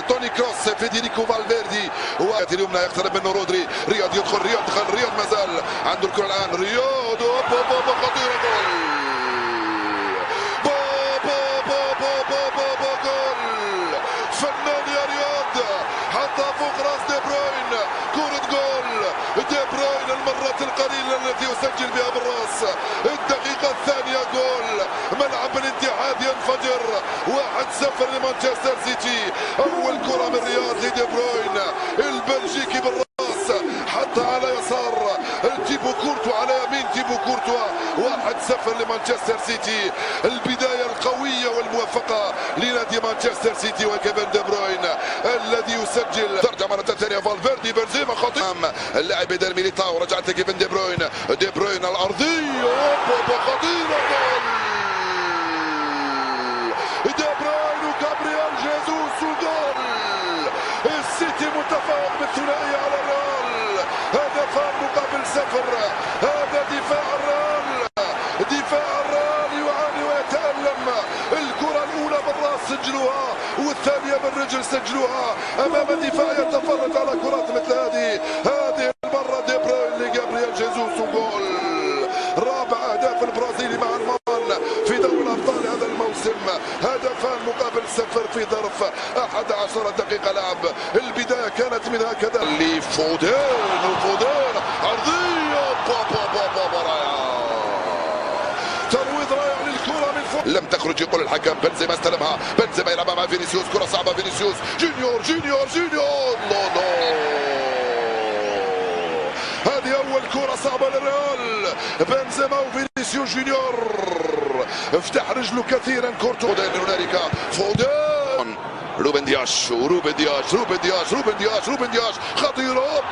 توني كروس، فيديريكو فالفيردي اليمنى يقترب منه رودري، رياض يدخل، رياض مازال عنده الكرة الآن، رياض خطيرة، جول فنان يا رياض، حطها فوق راس دي بروين، كرة جول دي بروين المرة القليلة التي يسجل بها بالراس، الدقيقة الثانية جول، ملعب الاتحاد ينفجر، 1-0 لمانشستر سيتي، أول كرة من رياض لدي بروين البلجيكي بالراس، حتى على يسار تيبو كورتوا، على يمين تيبو كورتوا، 1-0 لمانشستر سيتي، البداية القوية والموفقة لنادي مانشستر سيتي وكيفن دي بروين الذي يسجل. ترجع مرة ثانية فالفيردي، بنزيما خطير، اللاعب بدل ميليتاو، رجعت كيفن دي بروين، دي بروين الأرضية خطيرة، جول دي بروين وجابرييل جيزوس وجول، السيتي متفوق بالثنائية على الريال، هدفان مقابل 0، هذا دفاع الريال، يعاني ويتألم، الكرة الأولى بالراس سجلوها والثانية بالرجل سجلوها أمام دفاع يتفرج على كرات مثل هذه المرة دي بروين لجابرييل جيزوس وجول، رابع أهداف البرازيلي مع المان في دوري الأبطال هذا الموسم، هدفان مقابل 0 في ظرف 11 دقيقة لعب، البداية كانت من هكذا لفودين عرضية ترويض رائع للكرة من فوق، لم تخرج يقول الحكم، بنزيما استلمها، بنزيما يلعبها مع فينيسيوس، كرة صعبة، فينيسيوس جونيور هذه أول كرة صعبة للريال، بنزيما وفينيسيوس جونيور افتح رجله كثيرا، كورتو هنالك فودين، روبن دياش خطيرة،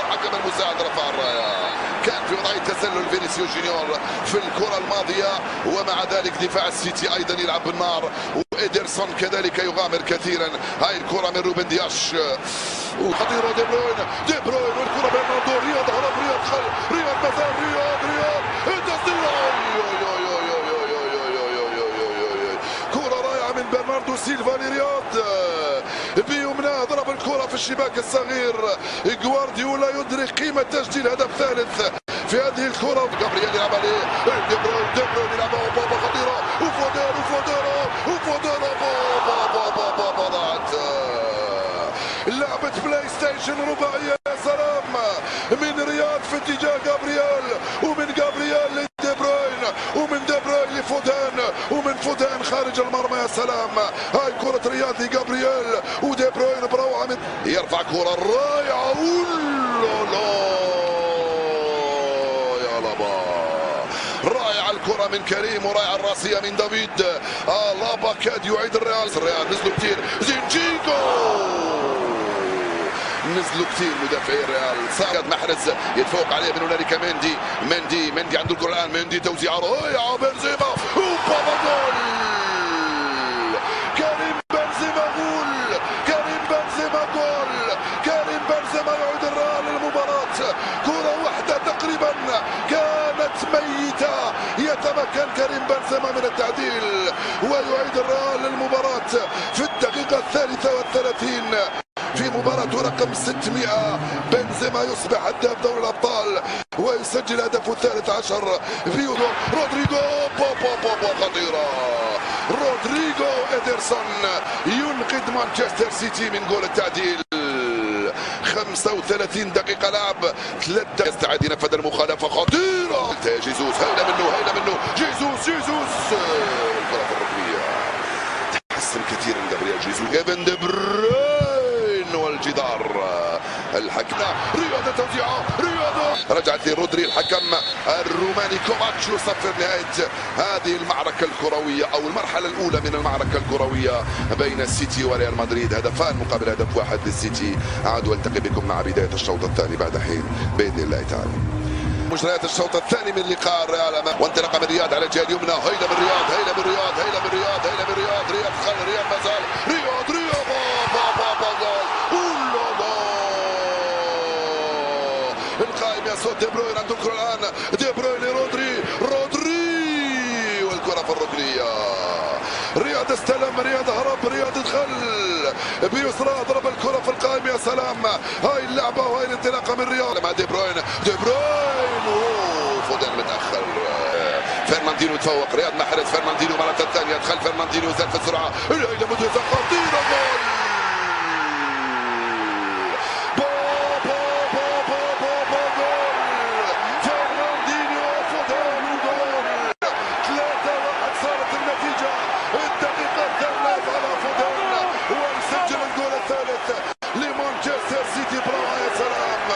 الحكم المساعد رفع الراية، كان في وضعية تسلل فينيسيوس جونيور في الكرة الماضية، ومع ذلك دفاع السيتي أيضا يلعب بالنار، وإيدرسون كذلك يغامر كثيرا، هاي الكرة من روبن دياش وخطيرة، دي بروين والكرة برناردو، رياض هرب، رياض مازال، رياض التصدير، كرة رائعة من برناردو سيلفا لرياض، بيمنى ضرب الكرة في الشباك الصغير، جوارديولا يدرك قيمة تسجيل هدف ثالث في هذه الكرة، جابرييل يلعب عليه، دي بروين يلعبها، خطيرة، وفوديرو ضاعت، لعبة بلاي ستيشن رباعية يا سلام من رياض في اتجاه جابرييل، ومن جابرييل لدي بروين، ومن دي بروين لفودين، ومن فودين خارج المرمى، يا سلام، هاي كرة رياض لجابرييل ودي بروين بروعة، من يرفع كرة رائعة، رائع الكرة من كريم، ورائع الراسية من دافيد لابا، كاد يعيد الريال نزلوا كتير، نزلوا كثير مدافعي الريال، ساعد محرز يتفوق عليه، من هنالك مندي عنده الكرة الآن، مندي توزيع رائعة، بنزيما وبابا جول، كريم بنزيما يعيد الريال للمباراة، كرة واحدة تقريبا كانت ميتة، يتمكن كريم بنزيما من التعديل ويعيد الريال للمباراة في الدقيقة 33 في مباراة رقم 600. بنزيما يصبح هداف دوري الأبطال ويسجل هدفه 13 في رودريغو، خطيرة، رودريغو إيدرسون ينقذ مانشستر سيتي من جول التعديل، 35 دقيقة لعب، 3 يستعد ينفذ المخالفة، خطيرة، جيزوس هيلا منه جيزوس الكرة في الركنية، تحسن كثيرا جابرييل جيزوس، كيفن دي بروين والجدار، الحكم رياض توزيعه، رجعت لرودري، الحكم الروماني كوفاتش يصفر نهاية هذه المعركة الكروية أو المرحلة الأولى من المعركة الكروية بين السيتي وريال مدريد، هدفان مقابل هدف واحد للسيتي. أعود والتقي بكم مع بداية الشوط الثاني بعد حين بإذن الله تعالى. مجريات الشوط الثاني من لقاء الريال وانطلاق من رياض على الجهة اليمنى، هيلا من رياض مازال، رياض القائم يا صوت، دي بروين عنده الكرة الآن، دي بروين لرودري والكرة في الركنية، رياض استلم رياض، هرب رياض، دخل بيسرى، ضرب الكرة في القائم. يا سلام، هاي اللعبة وهاي الانطلاقة من رياض مع دي بروين. دي بروين فودان متأخر. فرناندينو تفوق، رياض محرز، فرناندينو مرة ثانية، دخل فرناندينو، زاد في السرعة، الى مدرسة خطيرة، لمانشستر سيتي. برافو يا سلام،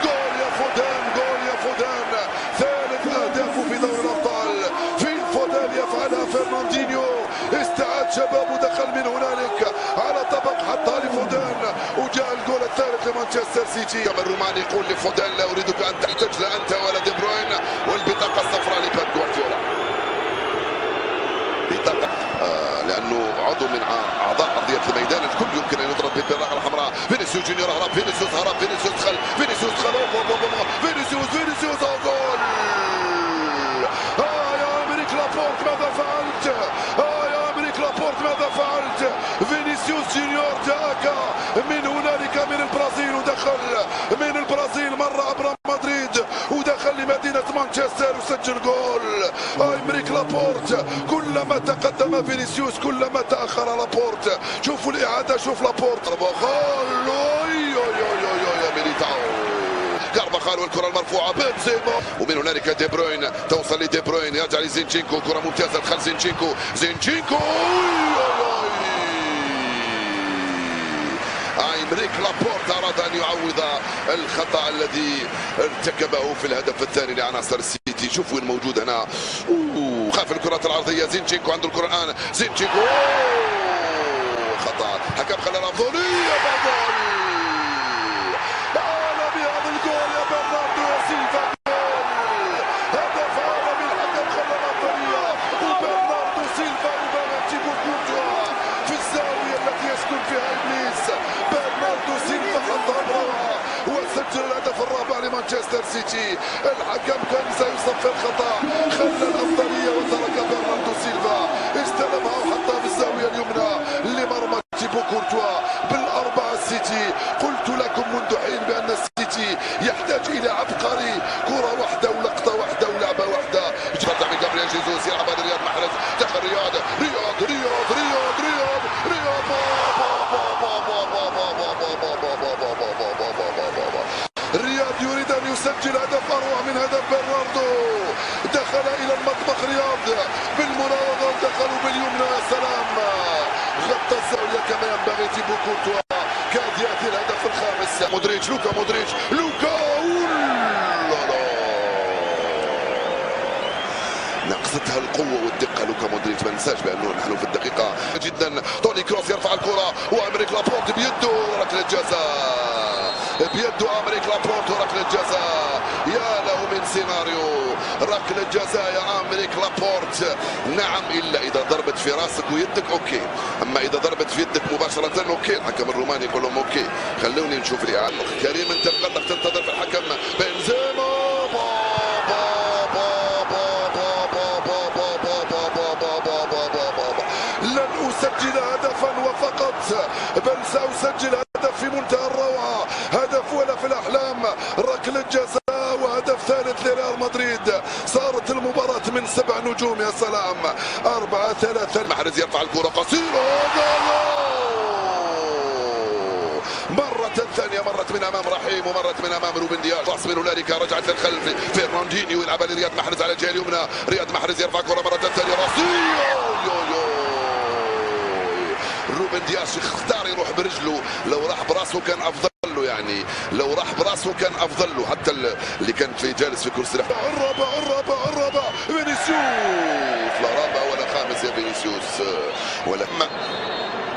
جول يا فودان، جول يا فودان، ثالث اهدافه في دوري الابطال. فين فودان يفعلها فرناندينيو، استعاد شبابه، دخل من هنالك على طبق حطها لفودان، وجاء الجول الثالث لمانشستر سيتي. الروماني يقول لفودان لا اريدك ان تحتاج لا انت ولا دي بروين، والبطاقه الصفراء لبيب جوارديولا. بطاقه لانه عضو من اعضاء ارضيه الميدان، الكل يمكن ان يضرب بالبراقه الحمراء. فينيسيوس جونيور هرب، فينيسيوس هرب، فينيسيوس دخل، فينيسيوس دخل، فينيسيوس جول. يا امريك لابورت ماذا فعلت؟ يا امريك لابورت ماذا فعلت؟ فينيسيوس جونيور جاءك من هنالك من البرازيل، ودخل من البرازيل، مر عبر مدريد ودخل لمدينة مانشستر وسجل جول. امريك لابورت، كلما تقدم فينيسيوس كلما تأخر لابورت. شوفوا الإعادة، شوف لابورت، كارفاخال، ميليتاو، كارفاخال، والكرة المرفوعة بنزيما، ومن هنالك دي بروين، توصل لدي بروين، يرجع لزينشينكو، كرة ممتازة، دخل زينشينكو، زينشينكو، امريك لابورت أراد أن يعوض الخطأ الذي ارتكبه في الهدف الثاني لعناصر السيتي. شوفوا وين موجود هنا، خاف الكرات العرضية. زينشينكو عنده الكرة الآن، زينشينكو خطأ، حكم خلى الأفضلية. جول، عالمي هذا الجول يا برناردو سيلفا، هدف عالمي، الحكم خلى الأفضلية، وبرناردو سيلفا يبغى تيبو كورتوا في الزاوية التي يسكن فيها إبليس. برناردو سيلفا حطها بروعة وسجل الهدف الرابع لمانشستر سيتي. الحكم كان سيصفر الخطأ، خلى الأفضلية وترك برناردو سيلفا، استلمها وحطها في الزاوية اليمنى لمرمى تيبو كورتوا. بالأربعة السيتي، قلت لكم منذ حين بأن السيتي يحتاج إلى عبقري، كرة واحدة ولقطة واحدة ولعبة واحدة. يرجع من جابرييل جيسوس، يلعبها لرياض محرز، دخل رياض، رياض رياض رياض رياض رياض، رياض يريد أن يسجل هدف أروع من هدف برناردو. دخل إلى المطبخ رياض بالمراوغة، ودخلوا باليمنى. يا سلام، غطى الزاوية كما ينبغي تيبو كورتوا، كاد يأتي الهدف الخامس. مودريتش، لوكا مودريتش، لوكا، نقصتها القوة والدقة لوكا مودريتش. ما ننساش بأنه نحن في الدقيقة جدا. توني كروس يرفع الكرة، وأمريك لابورت بيده ركلة جزاء، بيده أمريك لابورت وركلة جزاء. يا له من سيناريو، ركلة جزاء يا أمريك لابورت. نعم، إلا إذا ضربت في راسك ويدك أوكي، أما إذا ضربت في يدك مباشرة أوكي. الحكم الروماني يقول لهم أوكي. خلوني نشوف الإعادة. كريم أنت مقدر تنتظر في الحكم. بنزيما، لن أسجل هدفا وفقط، بل سأسجل هدف في منتهى الروعة، هدف ولا في الأحلام، ركلة جزاء وهدف ثالث لريال مدريد. صارت المباراة من 7 نجوم. يا سلام، 4-3. محرز يرفع الكرة قصيرة، مرة ثانية، مرت من أمام رحيم ومرت من أمام روبن دياش. باص من هنالك، رجعت للخلف، فرناندينيو يلعبها لرياض محرز على الجهة اليمنى. رياض محرز يرفع كرة مرة ثانية راسية، روبن دياش اختار يروح برجله، لو راح براسه كان افضل له، يعني لو راح براسه كان افضل له، حتى اللي كان في جالس في كرسي الرابع فينيسيوس، لا رابع ولا خامس يا فينيسيوس. ولما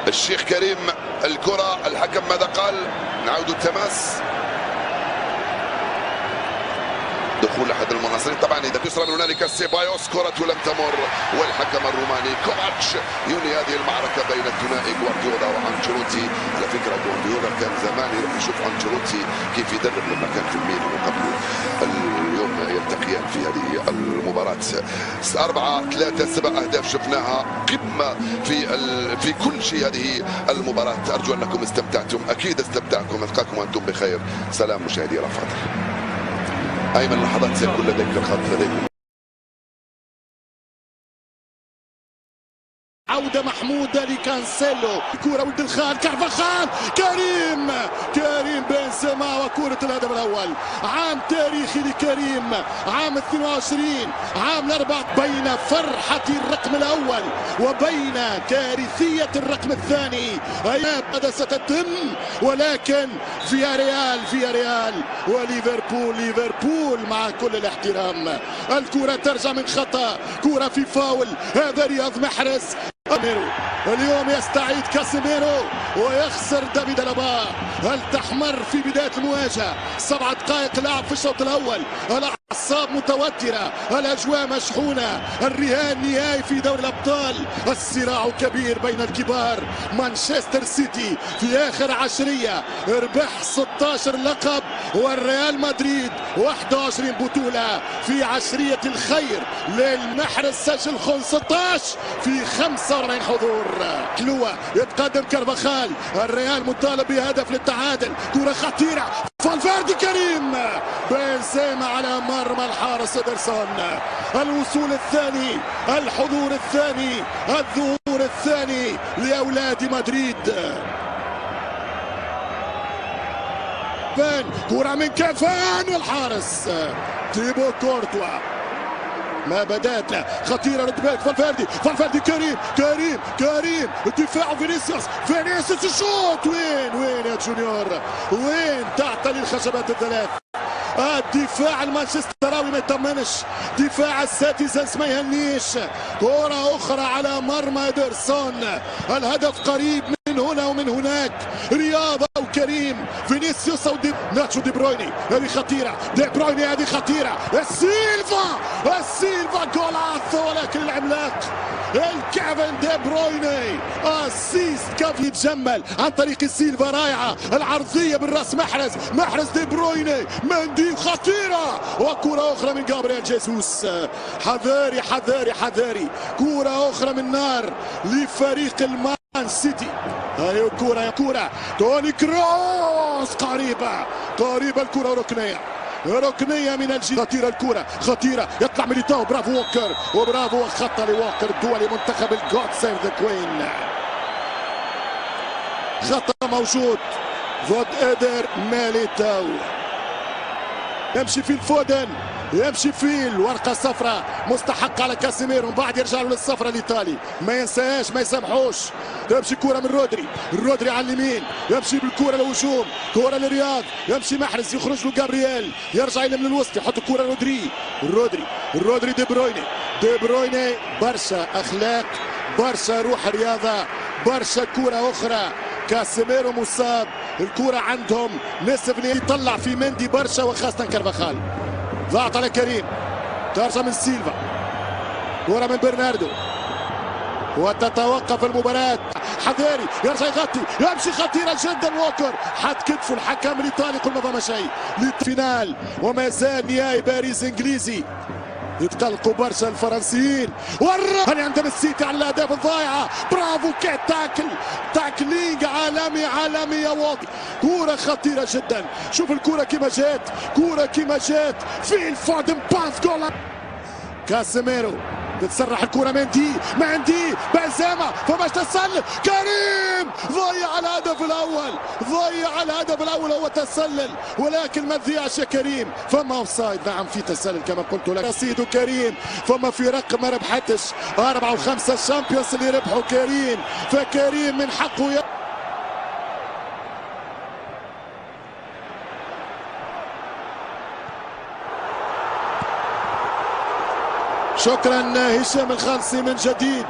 الشيخ كريم الكرة، الحكم ماذا قال؟ نعود التماس، دخول احد المناصرين. طبعا اذا يسرى من هنالك سيبايوس، كرة لم تمر، والحكم الروماني كوفاتش ينهي هذه المعركة بين الثنائي جوارديولا وانشيلوتي. على فكرة جوارديولا كان زمان يروح يشوف انشيلوتي كيف يدرب لما كان في الميلان وقبله. اليوم اليوم يلتقيان في هذه المباراة. 4-3 7 أهداف شفناها، قمة في كل شيء هذه المباراة. أرجو أنكم استمتعتم، أكيد استمتعتم. ألقاكم وأنتم بخير. سلام مشاهدي الأفاضل. أيمن لحظات سيكون لديك الخط لديكم. عودة محمودة لكانسيلو، كرة ولد الخال كارفاخال، كريم بنزيما وكرة الهدف الأول. عام تاريخي لكريم، عام 22، عام الأربع، بين فرحة الرقم الأول وبين كارثية الرقم الثاني. ماذا ستتم؟ ولكن فياريال وليفربول مع كل الاحترام. الكرة ترجع من خطأ، كرة في فاول، هذا رياض محرز. اليوم يستعيد كاسيميرو ويخسر دافيد ألابا. هل تحمر في بداية المواجهة؟ 7 دقائق لعب في الشوط الأول، الأعصاب متوترة، الأجواء مشحونة، الرهان نهائي في دوري الأبطال، الصراع كبير بين الكبار. مانشستر سيتي في آخر عشرية ربح 16 لقب، والريال مدريد 21 بطولة في عشرية الخير. للمحرز سجل 16 في 45 حضور. حلوة يتقدم كارفاخال، الريال مطالب بهدف للتعادل، كرة خطيرة، فالفيردي، كريم بنزيما على مرمى الحارس إدرسون. الوصول الثاني، الحضور الثاني، الظهور الثاني لأولاد مدريد. كرة من كافان والحارس تيبو كورتوا. ما بدات خطيره، رد بالك فالفيردي، كريم الدفاع، فينيسيوس الشوط. وين يا جونيور؟ وين تعتلي الخشبات الثلاث؟ الدفاع المانشستراوي ما يطمنش، دفاع الساتيزنس ما يهنيش. كرة أخرى على مرمى إدرسون، الهدف قريب من هنا ومن هناك. رياضة وكريم، فينيسيوس ناتشو دي برويني، هذه خطيرة، دي برويني هذه خطيرة، السيلفا جولاتو، ولكن العملاق الكيفن دي برويني اسيست كيف يتجمل عن طريق السيلفا، رائعة العرضية بالراس، محرز دي برويني، مندي خطيرة، وكرة أخرى من جابرييل جيسوس. حذاري، كرة أخرى من نار لفريق المان سيتي. هذه كرة توني كروس، قريبة الكرة، ركنية من الجهة. الكرة خطيرة، يطلع ميليتاو، برافو ووكر، وبرافو خطة لووكر الدولي منتخب الجود سيف ذا كوين. خطأ موجود ضد إيدر ميليتاو، يمشي في الفودن، يمشي فيه الورقة الصفراء مستحق على كاسيميرو، من بعد يرجع له للصفراء الإيطالي، ما ينساهاش، ما يسامحوش. تمشي كرة من رودري على اليمين، يمشي بالكرة للهجوم، كرة لرياض، يمشي محرز، يخرج له جابرييل، يرجع يلم للوسط، يحط الكرة رودري دي برويني. برشا أخلاق، برشا روح رياضة، برشا كرة أخرى. كاسيميرو مصاب، الكرة عندهم نصف يطلع في مندي برشا، وخاصة كارفاخال. ضغط على كريم، ترجع من سيلفا، كرة من برناردو، وتتوقف المباراة. حذاري يرجع يغطي، يمشي خطيرة جدا، ووكر حط كتفه الحكم الإيطالي، كل ما ضم شيء للفينال، وما زال نهائي باريس إنجليزي. يتقلقوا برشا الفرنسيين، هل عندهم السيتي على الاهداف الضائعه. برافو، تاكلينج عالمي يا واطي. كوره خطيره جدا، شوف الكوره كيما جات في الفودن باس جول. كاسيميرو تتسرح الكرة، مندي بنزيما، فماش تسلل، كريم ضيع الهدف الأول، هو تسلل ولكن ما تضيعش يا كريم. فما اوفسايد، نعم في تسلل كما قلت لك. رصيد كريم، فما في رقم ما ربحتش 4 و5 الشامبيونز اللي ربحوا كريم، فكريم من حقه شكرا هشام الخالصي من جديد.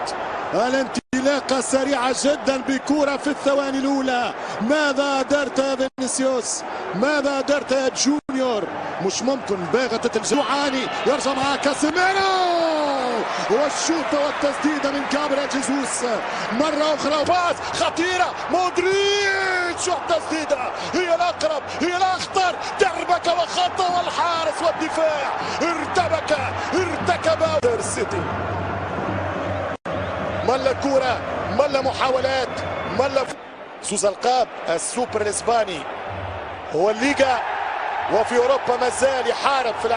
الانطلاقة سريعة جدا بكرة في الثواني الأولى. ماذا درت يا فينيسيوس؟ ماذا درت يا جونيور؟ مش ممكن، باغتة الجوعاني، يرجع معاه كاسيميرو، والشوطة والتسديدة من جابرييل جيسوس مرة أخرى. باس خطيرة مودريتش والتسديدة هي الأقرب هي الأخطر. دربكة وخطأ والحارس والدفاع ارتكب السيتي. ملا الكرة ملا محاولات ملا سوز القاب السوبر الإسباني هو الليغا، وفي أوروبا مازال يحارب في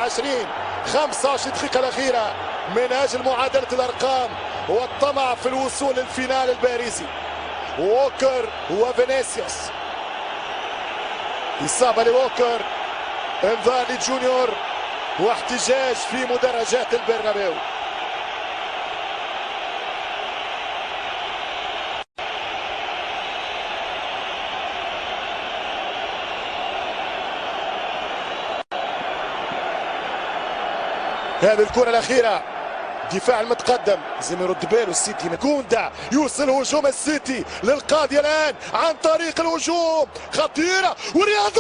25 دقيقة الأخيرة من أجل معادلة الأرقام والطمع في الوصول للفينال الباريسي. ووكر وفينيسيوس، إصابة لووكر، انذار لجونيور واحتجاج في مدرجات البرنابيو. هذه الكرة الأخيرة دفاع المتقدم زي ما يرد باله السيتي. كوندا يوصل هجوم السيتي للقاضية الآن عن طريق الهجوم، خطيرة ورياض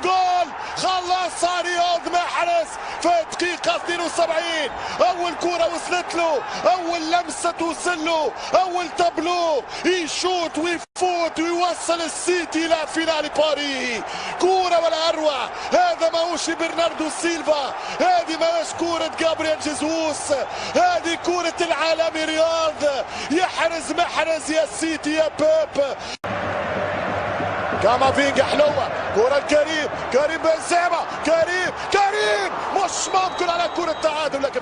جول خلص رياض محرز في الدقيقة 72. أول كرة وصلت له، أول لمسة توصل له، أول تابلو يشوط ويفوت ويوصل السيتي إلى فينال باريس. كرة ولا أروع، هذا ماهوش برناردو سيلفا، هذه ماهوش كرة جابرييل جيسوس، هذه كرة العالمي رياض. يحرز محرز يا سيتي يا بيب. كامافينجا حلوة، كرة كريم بنزيما، كريم مش ممكن على كرة تعادل، لكن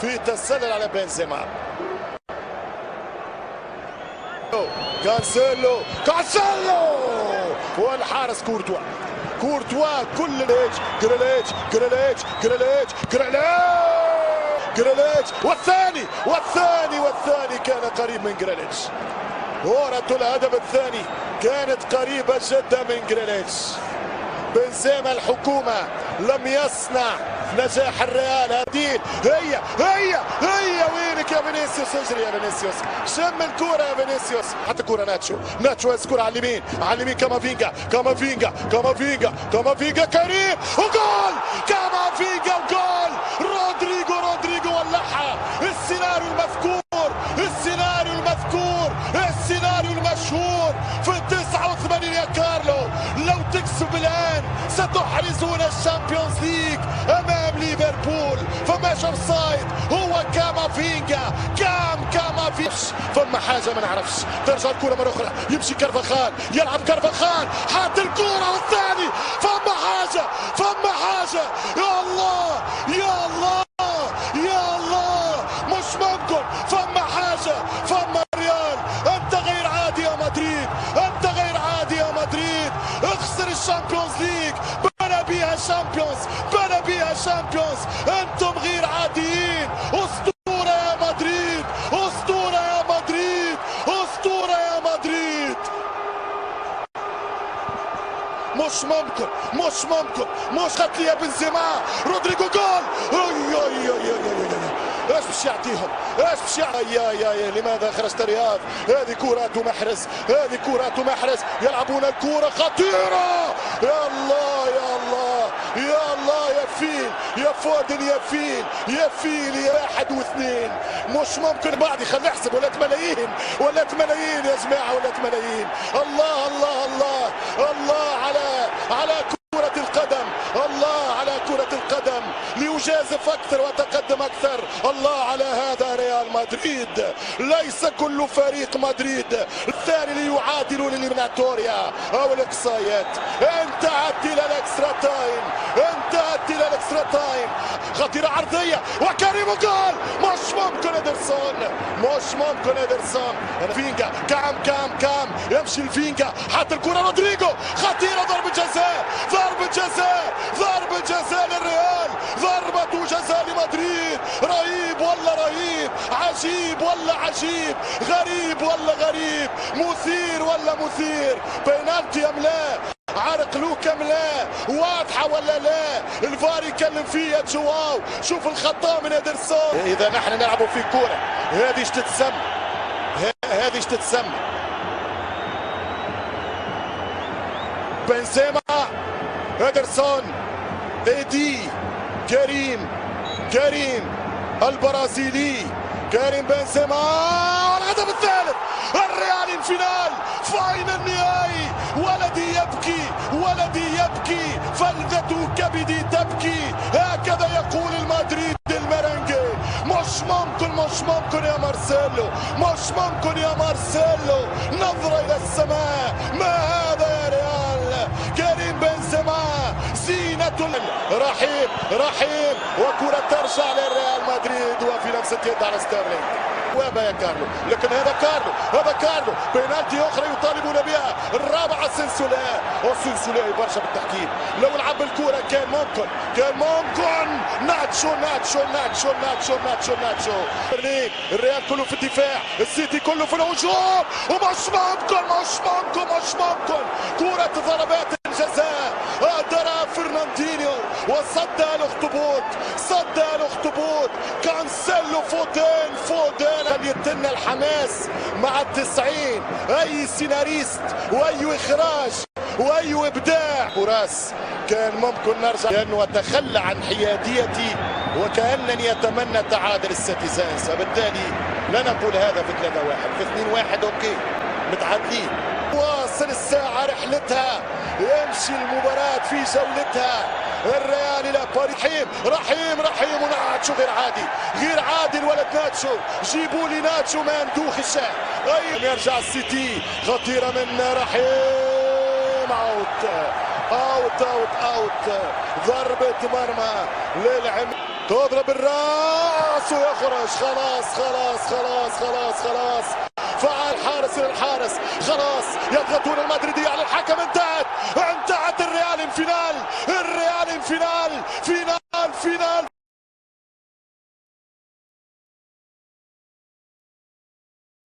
في تسلل على بنزيما. كانسيلو والحارس كورتوا كل جريليتش والثاني كان قريب من جريليتش. كرة الهدف الثاني كانت قريبة جدا من جريليتش. بنزيما الحكومة لم يصنع نجاح الريال. هديل هي وينك يا فينيسيوس؟ اجري يا فينيسيوس، شم الكرة يا فينيسيوس. حتى كرة ناتشو يسكر على اليمين كامافينجا كريم وجول. كامافينجا وجول. رودريجو ولعها. السيناريو المشهور في 89 يا كارلو. لو تكسب الآن ستحرزون الشامبيونز ليج أمام ليفربول. فماش اوفسايد، هو كامافينجا فما حاجة ما نعرفش. ترجع الكرة مرة أخرى، يمشي كارفاخال، يلعب كارفاخال، حاط الكرة والثاني. فما حاجة يا الله مش ممكن. فما حاجة، فما ريال. أنت غير عادي يا مدريد. اخسر الشامبيونز ليج، بنى بيها شامبيونز. أنتم غير عاديين. أسطورة يا مدريد. مش ممكن. قتل يا بنزيما. رودريجو جول. ايش باش يعطيهم؟ يا لماذا خرجت رياض؟ هذه كرات محرز يلعبون الكرة خطيرة. يا الله يا فيل يا فودن يا فيل يا 1 و2. مش ممكن. بعد خلينا نحسب، ولات ملايين يا جماعة، ولات ملايين. الله على كرة القدم، الله على كرة القدم ليجازف أكثر وتقدم أكثر. الله على هذا ريال مدريد، ليس كل فريق مدريد الثاني ليعادلوا للإليميناتوريا أو الإقصائيات. انتهت إلى الإكسترا تايم. خطيرة عرضية وكريم جول. مش ممكن إدرسون. فينجا كام يمشي الفينجا، حتى الكرة رودريجو خطيرة. ضربة جزاء للريال، ضربة جزاء لمدريد. رهيب ولا رهيب، عجيب ولا عجيب، غريب ولا غريب، مثير ولا مثير. بينالتي أم لا؟ عرق لوكا أم لا؟ واضحة ولا لا؟ الفار يكلم فيه يا جواو. شوف الخطأ من إدرسون. إذا نحن نلعب في كورة هذه ايش تتسمى؟ بنزيما، إدرسون، إيدي، كريم البرازيلي كريم بنزيما. الهدف الثالث، الريال انفينال، فاينل نهائي. ولدي يبكي، ولدي يبكي، فلذة كبدي تبكي، هكذا يقول المدريد المرنجي. مش ممكن، مش ممكن يا مارسيلو، مش ممكن يا مارسيلو. نظرة إلى السماء، ما هذا يا ريال؟ كريم بنزيما زينة. رحيم رحيم، وكرة ترجع للريال مدريد وفي لمسة يد على ستيرلينج. وابا يا كارلو، لكن هذا كارلو، هذا كارلو، بينالتي اخرى يطالبون بها، الرابعه سلسله، وسلسله برشا بالتحكيم. لو لعب الكره كان ممكن، كان ممكن. ناتشو ناتشو ناتشو ناتشو ناتشو ناتشو. الريال كله في الدفاع، السيتي كله في الهجوم، ومش ممكن، مش ممكن، مش ممكن. كره ضربات الجزاء، درى فرناندينيو وصدها الاخطبوط، صدها الاخطبوط. كانسيلو، فودين، فودين. يتن الحماس مع التسعين، اي سيناريست واي اخراج واي ابداع. وراس كان ممكن نرجع، لانه اتخلى عن حياديتي وكانني اتمنى تعادل الستيزانس. بالتالي لا نقول هذا في 3-1، في 2-1 اوكي متعادلين. واصل الساعه رحلتها، يمشي المباراه في جولتها. الريال الى باريس. رحيم رحيم رحيم، وناتشو غير عادي، غير عادي الولد ناتشو. جيبوا لي ناتشو مندوخ الشاه. يرجع السيتي، خطيره من رحيم. اوت اوت اوت اوت، ضربه مرمى للعم، تضرب الراس ويخرج. خلاص خلاص خلاص خلاص خلاص، فعل حارس للحارس. خلاص يضغطون المدريدية